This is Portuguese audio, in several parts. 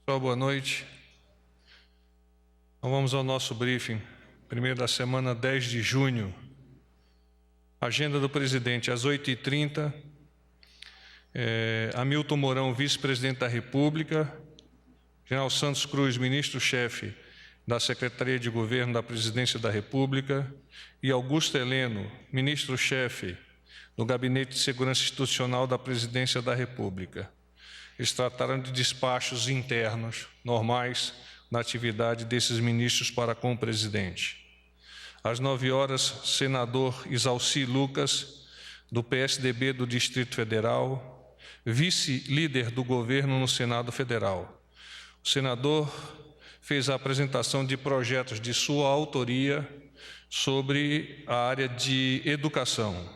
Pessoal, boa noite. Então vamos ao nosso briefing, primeiro da semana 10 de junho. Agenda do presidente, às 8h30, Hamilton Mourão, vice-presidente da República, General Santos Cruz, ministro-chefe da Secretaria de Governo da Presidência da República, e Augusto Heleno, ministro-chefe do Gabinete de Segurança Institucional da Presidência da República. Eles trataram de despachos internos, normais, na atividade desses ministros para com o presidente. Às 9h, senador Isalci Lucas, do PSDB do Distrito Federal, vice-líder do governo no Senado Federal. O senador fez a apresentação de projetos de sua autoria sobre a área de educação.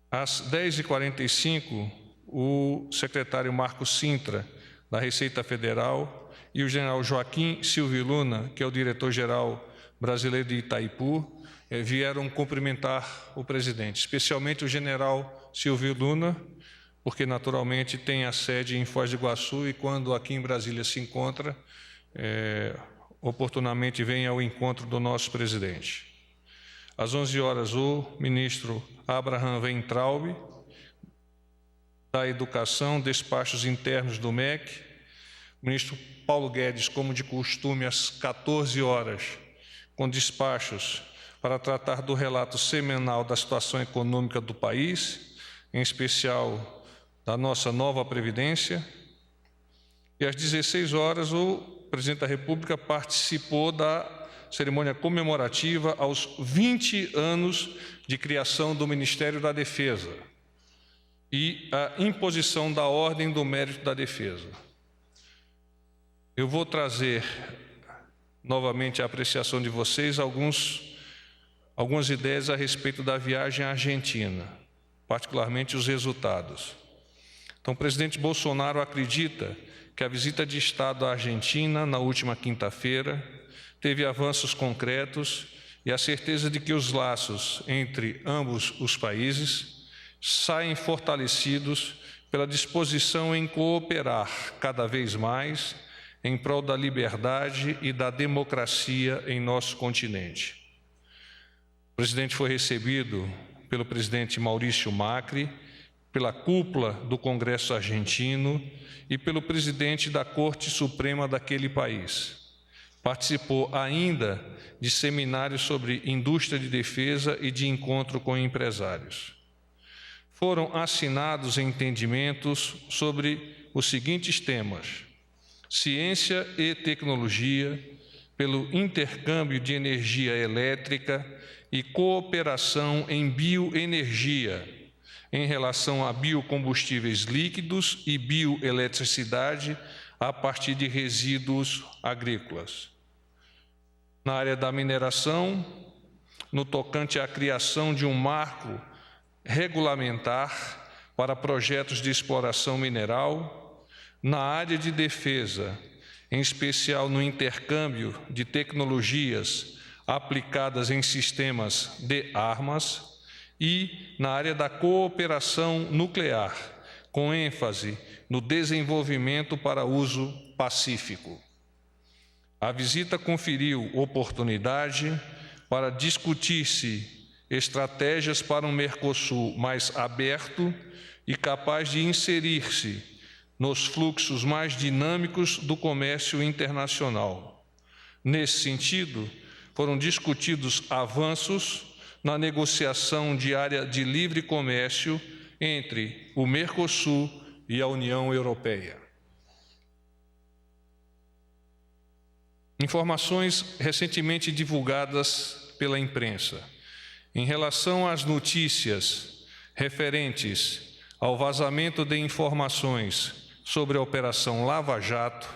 Às 10h45, o secretário Marcos Sintra, da Receita Federal, e o general Joaquim Silvio Luna, que é o diretor-geral brasileiro de Itaipu, vieram cumprimentar o presidente, especialmente o general Silvio Luna, porque naturalmente tem a sede em Foz do Iguaçu e quando aqui em Brasília se encontra, oportunamente vem ao encontro do nosso presidente. Às 11h, o ministro Abraham Weintraub, da Educação, despachos internos do MEC, o ministro Paulo Guedes, como de costume, às 14h, com despachos para tratar do relato semanal da situação econômica do país, em especial da nossa nova Previdência. E às 16h, o presidente da República participou da cerimônia comemorativa aos 20 anos de criação do Ministério da Defesa e a imposição da Ordem do Mérito da Defesa. Eu vou trazer novamente a apreciação de vocês algumas ideias a respeito da viagem à Argentina, particularmente os resultados. Então, o presidente Bolsonaro acredita que a visita de Estado à Argentina, na última quinta-feira, teve avanços concretos e a certeza de que os laços entre ambos os países saem fortalecidos pela disposição em cooperar cada vez mais em prol da liberdade e da democracia em nosso continente. O presidente foi recebido pelo presidente Maurício Macri, pela cúpula do Congresso argentino e pelo presidente da Corte Suprema daquele país. Participou ainda de seminários sobre indústria de defesa e de encontro com empresários. Foram assinados entendimentos sobre os seguintes temas: ciência e tecnologia, pelo intercâmbio de energia elétrica e cooperação em bioenergia, em relação a biocombustíveis líquidos e bioeletricidade a partir de resíduos agrícolas. Na área da mineração, no tocante à criação de um marco regulamentar para projetos de exploração mineral, na área de defesa, em especial no intercâmbio de tecnologias aplicadas em sistemas de armas, e na área da cooperação nuclear, com ênfase no desenvolvimento para uso pacífico. A visita conferiu oportunidade para discutir-se estratégias para um Mercosul mais aberto e capaz de inserir-se nos fluxos mais dinâmicos do comércio internacional. Nesse sentido, foram discutidos avanços na negociação de área de livre comércio entre o Mercosul e a União Europeia. Informações recentemente divulgadas pela imprensa. Em relação às notícias referentes ao vazamento de informações sobre a Operação Lava Jato,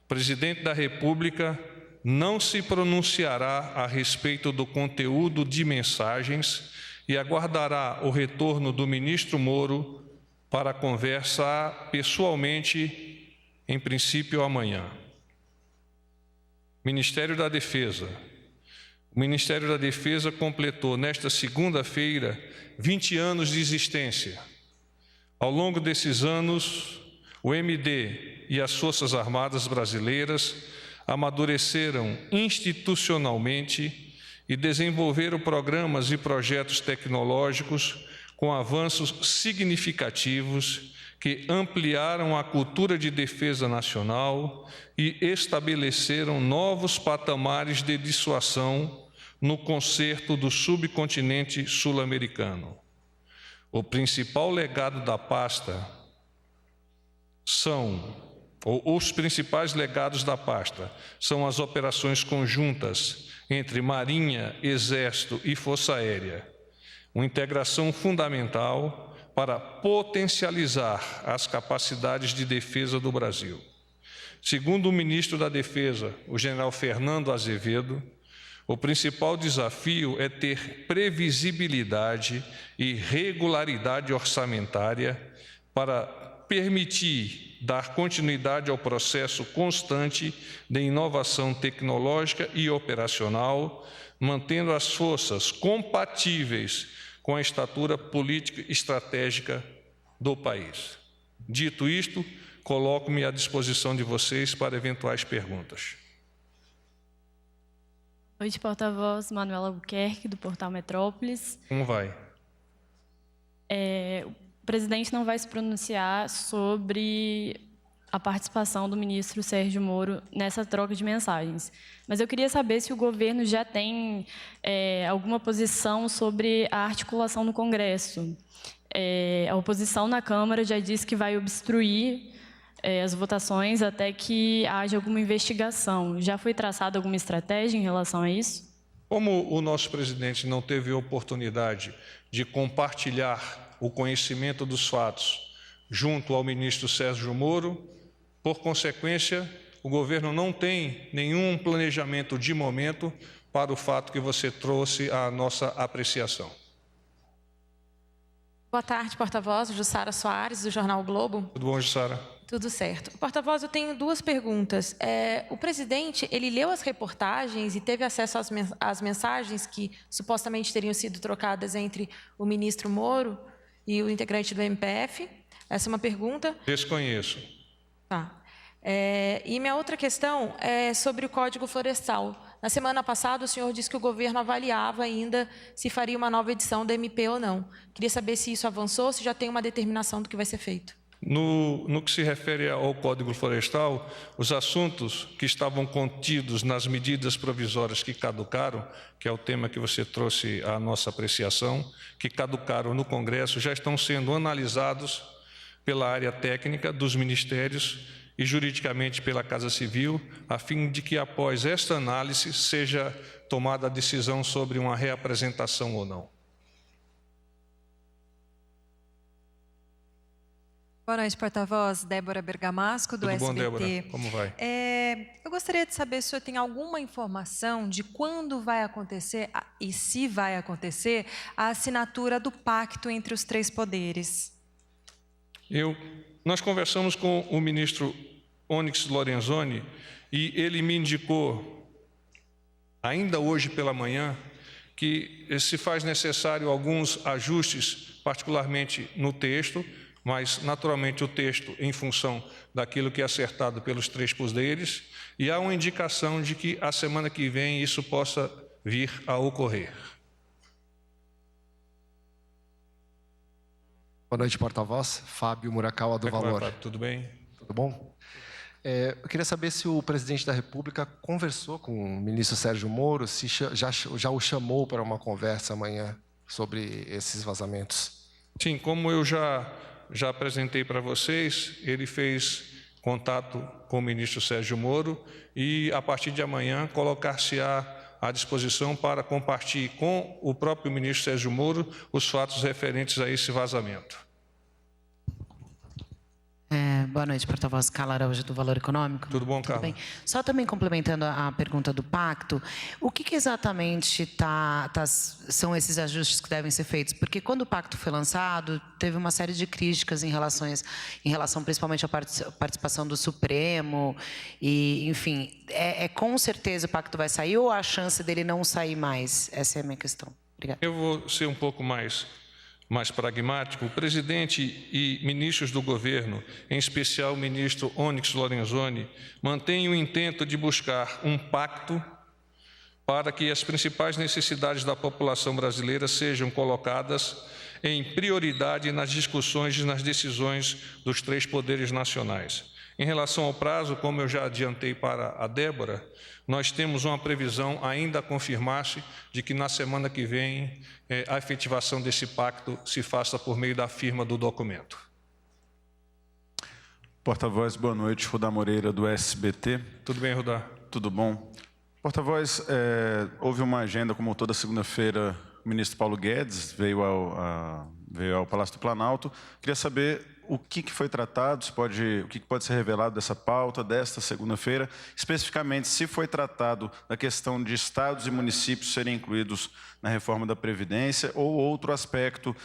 o presidente da República não se pronunciará a respeito do conteúdo de mensagens e aguardará o retorno do ministro Moro para conversar pessoalmente, em princípio amanhã. Ministério da Defesa. O Ministério da Defesa completou nesta segunda-feira 20 anos de existência. Ao longo desses anos, o MD e as Forças Armadas brasileiras amadureceram institucionalmente e desenvolveram programas e projetos tecnológicos com avanços significativos que ampliaram a cultura de defesa nacional e estabeleceram novos patamares de dissuasão no concerto do subcontinente sul-americano. O principal legado da pasta os principais legados da pasta são as operações conjuntas entre Marinha, Exército e Força Aérea, uma integração fundamental para potencializar as capacidades de defesa do Brasil. Segundo o ministro da Defesa, o general Fernando Azevedo, o principal desafio é ter previsibilidade e regularidade orçamentária para permitir dar continuidade ao processo constante de inovação tecnológica e operacional, mantendo as forças compatíveis com a estatura política e estratégica do país. Dito isto, coloco-me à disposição de vocês para eventuais perguntas. Boa noite, porta-voz Manuela Albuquerque, do Portal Metrópolis. Como vai? O presidente não vai se pronunciar sobre a participação do ministro Sérgio Moro nessa troca de mensagens. Mas eu queria saber se o governo já tem alguma posição sobre a articulação no Congresso. A oposição na Câmara já disse que vai obstruir as votações até que haja alguma investigação. Já foi traçada alguma estratégia em relação a isso? Como o nosso presidente não teve oportunidade de compartilhar o conhecimento dos fatos junto ao ministro Sérgio Moro, por consequência, o governo não tem nenhum planejamento de momento para o fato que você trouxe à nossa apreciação. Boa tarde, porta-voz. Jussara Soares, do Jornal o Globo. Tudo bom, Jussara? Tudo certo. Porta-voz, eu tenho duas perguntas. O presidente, ele leu as reportagens e teve acesso às mensagens que supostamente teriam sido trocadas entre o ministro Moro e o integrante do MPF? Essa é uma pergunta. Desconheço. Tá. E minha outra questão é sobre o Código Florestal. Na semana passada, o senhor disse que o governo avaliava ainda se faria uma nova edição do MP ou não. Queria saber se isso avançou, se já tem uma determinação do que vai ser feito. No que se refere ao Código Florestal, os assuntos que estavam contidos nas medidas provisórias que caducaram, que é o tema que você trouxe à nossa apreciação, que caducaram no Congresso, já estão sendo analisados pela área técnica dos ministérios e juridicamente pela Casa Civil, a fim de que, após esta análise, seja tomada a decisão sobre uma reapresentação ou não. Boa noite, porta-voz. Débora Bergamasco, do SBT. Tudo bom, SBT. Débora? Como vai? Eu gostaria de saber se o senhor tem alguma informação de quando vai acontecer, e se vai acontecer, a assinatura do pacto entre os três poderes. Nós conversamos com o ministro Onyx Lorenzoni e ele me indicou, ainda hoje pela manhã, que se faz necessário alguns ajustes, particularmente no texto, mas naturalmente o texto em função daquilo que é acertado pelos três poderes, e há uma indicação de que a semana que vem isso possa vir a ocorrer. Boa noite, porta-voz. Fábio Murakawa, do Valor. Fábio? Tudo bem? Tudo bom? Eu queria saber se o presidente da República conversou com o ministro Sérgio Moro, se já o chamou para uma conversa amanhã sobre esses vazamentos. Sim, como eu já apresentei para vocês, ele fez contato com o ministro Sérgio Moro e, a partir de amanhã, colocar-se-á à disposição para compartilhar com o próprio ministro Sérgio Moro os fatos referentes a esse vazamento. Boa noite, porta-voz. Carla Araújo, do Valor Econômico. Tudo bom, Carla? Tudo bem. Só também complementando a pergunta do pacto, o que exatamente são esses ajustes que devem ser feitos? Porque quando o pacto foi lançado, teve uma série de críticas em relação principalmente à participação do Supremo, e, enfim, com certeza o pacto vai sair ou há a chance dele não sair mais? Essa é a minha questão. Obrigada. Eu vou ser um pouco mais mais pragmático, o presidente e ministros do governo, em especial o ministro Onyx Lorenzoni, mantêm o intento de buscar um pacto para que as principais necessidades da população brasileira sejam colocadas em prioridade nas discussões e nas decisões dos 3 poderes nacionais. Em relação ao prazo, como eu já adiantei para a Débora, nós temos uma previsão ainda a confirmar-se de que na semana que vem a efetivação desse pacto se faça por meio da firma do documento. Porta-voz, boa noite. Rudá Moreira, do SBT. Tudo bem, Rudá? Tudo bom. Porta-voz, houve uma agenda, como toda segunda-feira, o ministro Paulo Guedes veio ao Palácio do Planalto. Queria saber o que foi tratado, o que pode ser revelado dessa pauta, desta segunda-feira, especificamente se foi tratado da questão de estados e municípios serem incluídos na reforma da Previdência ou outro aspecto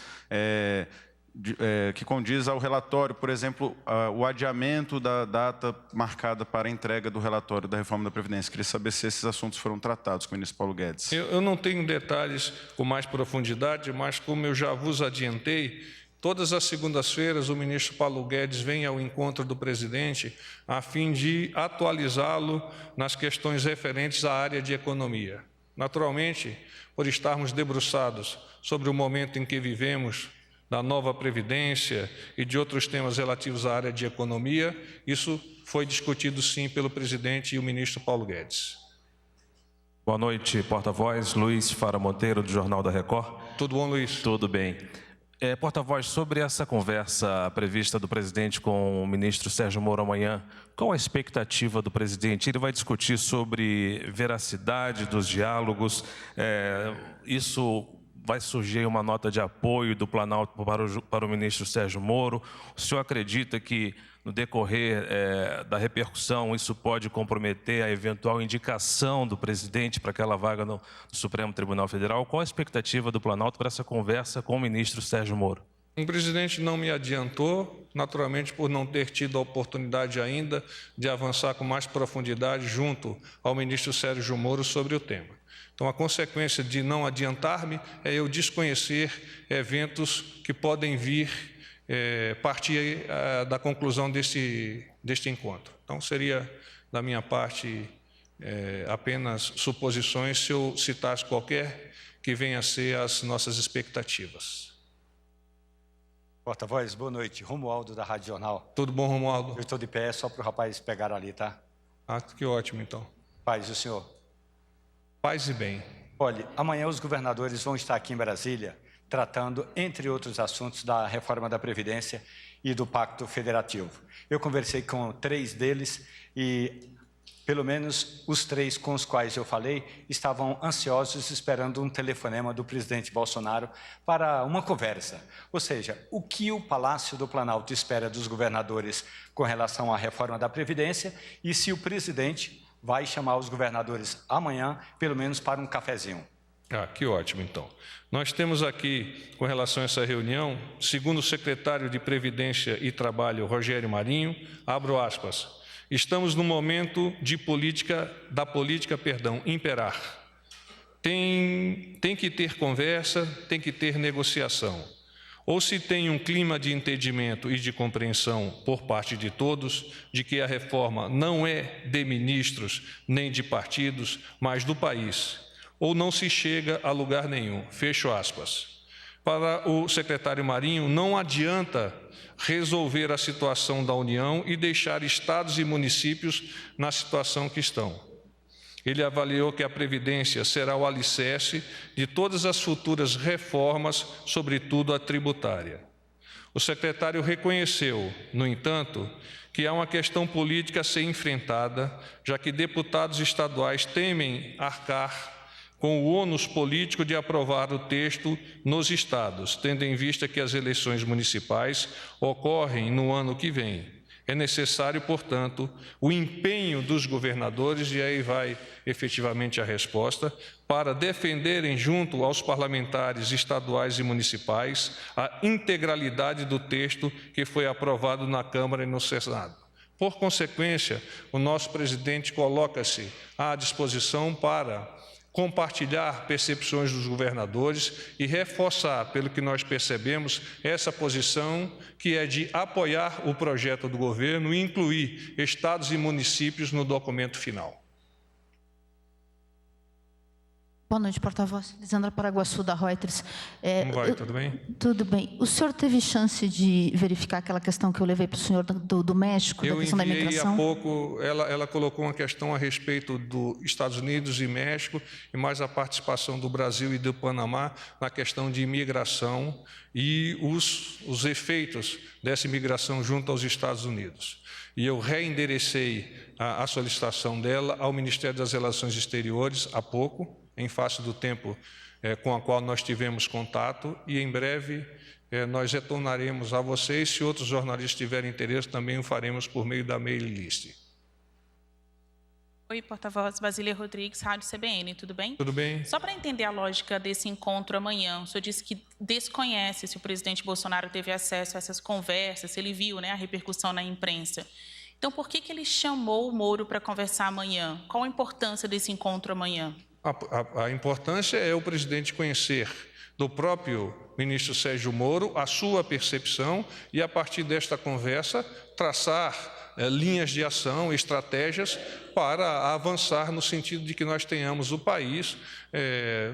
que condiz ao relatório, por exemplo, o adiamento da data marcada para a entrega do relatório da reforma da Previdência. Queria saber se esses assuntos foram tratados com o ministro Paulo Guedes. Eu não tenho detalhes com mais profundidade, mas como eu já vos adiantei, todas as segundas-feiras o ministro Paulo Guedes vem ao encontro do presidente a fim de atualizá-lo nas questões referentes à área de economia. Naturalmente, por estarmos debruçados sobre o momento em que vivemos, da nova Previdência e de outros temas relativos à área de economia, isso foi discutido sim pelo presidente e o ministro Paulo Guedes. Boa noite, porta-voz. Luiz Fara Monteiro, do Jornal da Record. Tudo bom, Luiz? Tudo bem. Porta-voz, sobre essa conversa prevista do presidente com o ministro Sérgio Moro amanhã, qual a expectativa do presidente? Ele vai discutir sobre veracidade dos diálogos, isso vai surgir uma nota de apoio do Planalto para o ministro Sérgio Moro? O senhor acredita que, no decorrer da repercussão, isso pode comprometer a eventual indicação do presidente para aquela vaga no Supremo Tribunal Federal? Qual a expectativa do Planalto para essa conversa com o ministro Sérgio Moro? O presidente não me adiantou, naturalmente por não ter tido a oportunidade ainda de avançar com mais profundidade junto ao ministro Sérgio Moro sobre o tema. Então, a consequência de não adiantar-me é eu desconhecer eventos que podem vir partir da conclusão deste encontro. Então, seria, da minha parte, apenas suposições se eu citasse qualquer que venha a ser as nossas expectativas. Porta-voz, boa noite. Romualdo, da Rádio Jornal. Tudo bom, Romualdo? Eu estou de pé, só para o rapaz pegar ali, tá? Ah, que ótimo, então. Paz, o senhor? Paz e bem. Olha, amanhã os governadores vão estar aqui em Brasília tratando, entre outros assuntos, da reforma da Previdência e do Pacto Federativo. Eu conversei com 3 deles e, pelo menos, os 3 com os quais eu falei estavam ansiosos esperando um telefonema do presidente Bolsonaro para uma conversa. Ou seja, o que o Palácio do Planalto espera dos governadores com relação à reforma da Previdência e se o presidente vai chamar os governadores amanhã, pelo menos para um cafezinho. Ah, que ótimo, então. Nós temos aqui, com relação a essa reunião, segundo o secretário de Previdência e Trabalho, Rogério Marinho, abro aspas, estamos no momento de imperar. Tem que ter conversa, tem que ter negociação. Ou se tem um clima de entendimento e de compreensão por parte de todos, de que a reforma não é de ministros nem de partidos, mas do país, ou não se chega a lugar nenhum. Fecho aspas. Para o secretário Marinho, não adianta resolver a situação da União e deixar estados e municípios na situação que estão. Ele avaliou que a Previdência será o alicerce de todas as futuras reformas, sobretudo a tributária. O secretário reconheceu, no entanto, que há uma questão política a ser enfrentada, já que deputados estaduais temem arcar com o ônus político de aprovar o texto nos estados, tendo em vista que as eleições municipais ocorrem no ano que vem. É necessário, portanto, o empenho dos governadores, e aí vai efetivamente a resposta, para defenderem junto aos parlamentares estaduais e municipais a integralidade do texto que foi aprovado na Câmara e no Senado. Por consequência, o nosso presidente coloca-se à disposição para compartilhar percepções dos governadores e reforçar, pelo que nós percebemos, essa posição que é de apoiar o projeto do governo e incluir estados e municípios no documento final. Boa noite, porta-voz. Lisandra Paraguaçu, da Reuters. Como vai? Tudo bem? Tudo bem. O senhor teve chance de verificar aquela questão que eu levei para o senhor do México, da questão da imigração? Eu enviei há pouco, ela colocou uma questão a respeito dos Estados Unidos e México, e mais a participação do Brasil e do Panamá na questão de imigração e os efeitos dessa imigração junto aos Estados Unidos. E eu reenderecei a solicitação dela ao Ministério das Relações Exteriores há pouco, em face do tempo com a qual nós tivemos contato, e em breve nós retornaremos a vocês. Se outros jornalistas tiverem interesse, também o faremos por meio da mailing list. Oi, porta-voz, Basília Rodrigues, Rádio CBN, tudo bem? Tudo bem. Só para entender a lógica desse encontro amanhã, o senhor disse que desconhece se o presidente Bolsonaro teve acesso a essas conversas, se ele viu, né, a repercussão na imprensa. Então, por que ele chamou o Moro para conversar amanhã? Qual a importância desse encontro amanhã? A importância é o presidente conhecer do próprio ministro Sérgio Moro a sua percepção e, a partir desta conversa, traçar linhas de ação, estratégias para avançar no sentido de que nós tenhamos o país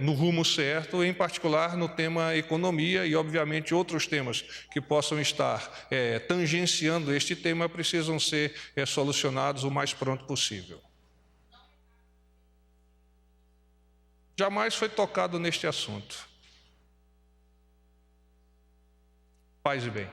no rumo certo, em particular no tema economia e, obviamente, outros temas que possam estar tangenciando este tema precisam ser solucionados o mais pronto possível. Jamais foi tocado neste assunto. Paz e bem.